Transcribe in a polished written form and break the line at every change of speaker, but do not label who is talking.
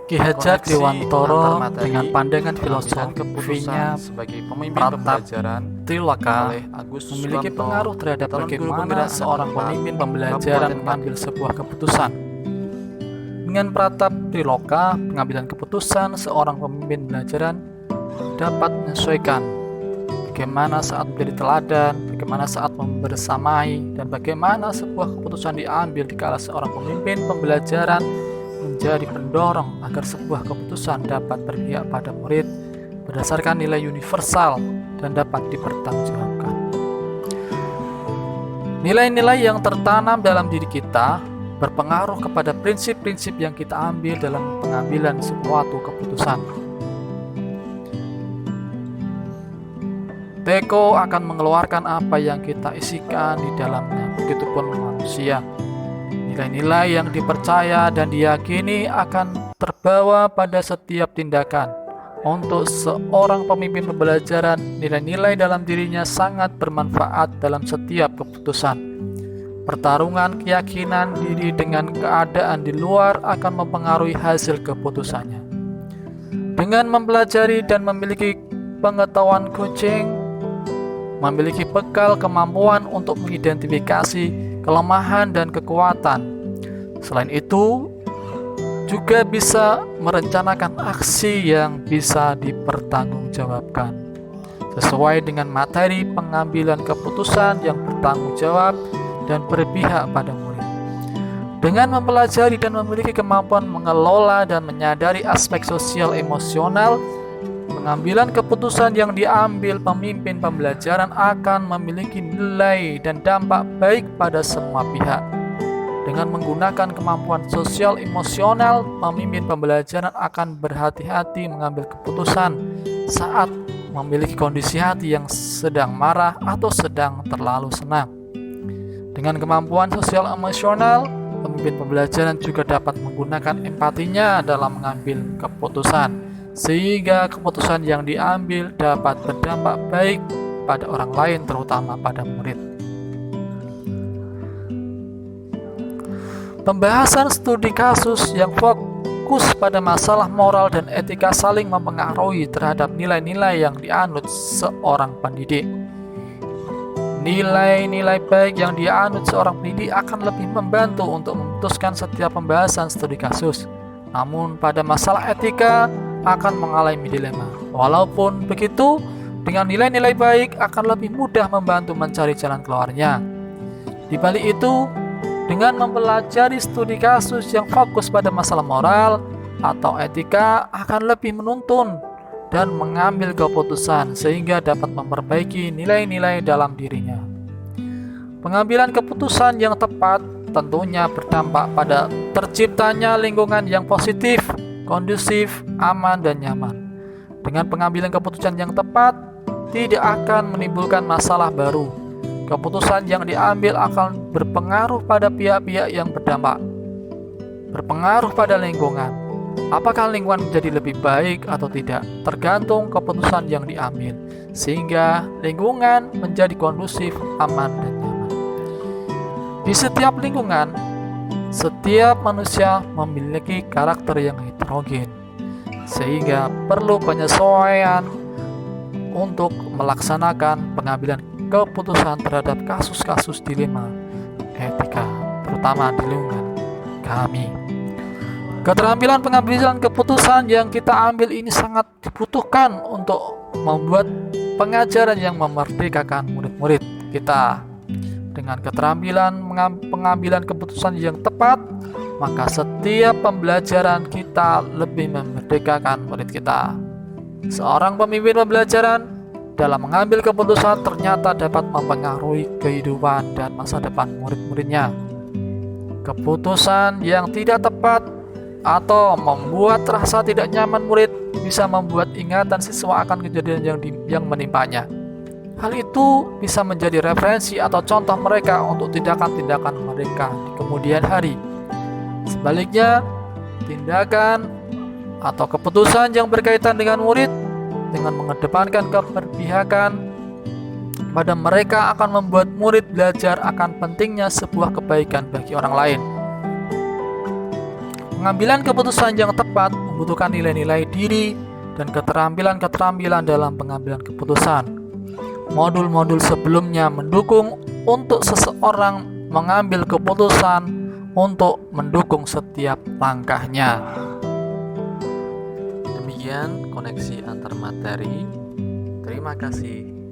Ki Hajar
Koneksi
Dewantara
antar materi
dengan pandangan
pengambilan
filosofinya
keputusan sebagai pemimpin
Pratap
pembelajaran
Triloka
oleh Agus
memiliki
Suwanto,
pengaruh terhadap
calon guru
bagaimana
pembinaan
seorang
IPA
pemimpin pembelajaran
Kabupaten
mengambil
Pati.
sebuah keputusan. Dengan Pratap Triloka, pengambilan keputusan seorang pemimpin pembelajaran dapat menyesuaikan bagaimana saat menjadi teladan, bagaimana saat membersamai, dan bagaimana sebuah keputusan diambil dikala seorang pemimpin pembelajaran menjadi pendorong agar sebuah keputusan dapat berpihak pada murid berdasarkan nilai universal dan dapat dipertanggungjawabkan. Nilai-nilai yang tertanam dalam diri kita berpengaruh kepada prinsip-prinsip yang kita ambil dalam pengambilan suatu keputusan. Teko akan mengeluarkan apa yang kita isikan di dalamnya, begitupun manusia. Nilai-nilai yang dipercaya dan diyakini akan terbawa pada setiap tindakan. Untuk seorang pemimpin pembelajaran, nilai-nilai dalam dirinya sangat bermanfaat dalam setiap keputusan. Pertarungan keyakinan diri dengan keadaan di luar akan mempengaruhi hasil keputusannya. Dengan mempelajari dan memiliki pengetahuan coaching, memiliki bekal kemampuan untuk mengidentifikasi kelemahan dan kekuatan. Selain itu, juga bisa merencanakan aksi yang bisa dipertanggungjawabkan sesuai dengan materi pengambilan keputusan yang bertanggung jawab dan berpihak pada murid. Dengan mempelajari dan memiliki kemampuan mengelola dan menyadari aspek sosial emosional, pengambilan keputusan yang diambil pemimpin pembelajaran akan memiliki nilai dan dampak baik pada semua pihak. Dengan menggunakan kemampuan sosial emosional, pemimpin pembelajaran akan berhati-hati mengambil keputusan saat memiliki kondisi hati yang sedang marah atau sedang terlalu senang. Dengan kemampuan sosial emosional, pemimpin pembelajaran juga dapat menggunakan empatinya dalam mengambil keputusan, sehingga keputusan yang diambil dapat berdampak baik pada orang lain, terutama pada murid. Pembahasan studi kasus yang fokus pada masalah moral dan etika saling mempengaruhi terhadap nilai-nilai yang dianut seorang pendidik. Nilai-nilai baik yang dianut seorang pendidik akan lebih membantu untuk memutuskan setiap pembahasan studi kasus. Namun pada masalah etika akan mengalami dilema. Walaupun begitu, dengan nilai-nilai baik akan lebih mudah membantu mencari jalan keluarnya. Di balik itu, dengan mempelajari studi kasus yang fokus pada masalah moral atau etika akan lebih menuntun dan mengambil keputusan sehingga dapat memperbaiki nilai-nilai dalam dirinya. Pengambilan keputusan yang tepat tentunya berdampak pada terciptanya lingkungan yang positif, kondusif, aman, dan nyaman. Dengan pengambilan keputusan yang tepat, tidak akan menimbulkan masalah baru. Keputusan yang diambil akan berpengaruh pada pihak-pihak yang berdampak, berpengaruh pada lingkungan. Apakah lingkungan menjadi lebih baik atau tidak, tergantung keputusan yang diambil, sehingga lingkungan menjadi kondusif, aman, dan nyaman. Di setiap lingkungan, setiap manusia memiliki karakter yang heterogen, sehingga perlu penyesuaian untuk melaksanakan pengambilan keputusan terhadap kasus-kasus dilema etika, terutama di lingkungan kami. Keterampilan pengambilan keputusan yang kita ambil ini sangat dibutuhkan untuk membuat pengajaran yang memerdekakan murid-murid kita. Dengan keterampilan pengambilan keputusan yang tepat, maka setiap pembelajaran kita lebih memerdekakan murid kita. Seorang pemimpin pembelajaran dalam mengambil keputusan ternyata dapat mempengaruhi kehidupan dan masa depan murid-muridnya. Keputusan yang tidak tepat atau membuat rasa tidak nyaman murid bisa membuat ingatan siswa akan kejadian yang menimpanya. Hal itu bisa menjadi referensi atau contoh mereka untuk tindakan-tindakan mereka di kemudian hari. Sebaliknya, tindakan atau keputusan yang berkaitan dengan murid dengan mengedepankan keberpihakan pada mereka akan membuat murid belajar akan pentingnya sebuah kebaikan bagi orang lain. Pengambilan keputusan yang tepat membutuhkan nilai-nilai diri dan keterampilan-keterampilan dalam pengambilan keputusan. Modul-modul sebelumnya mendukung untuk seseorang mengambil keputusan untuk mendukung setiap langkahnya. Demikian koneksi antar materi. Terima kasih.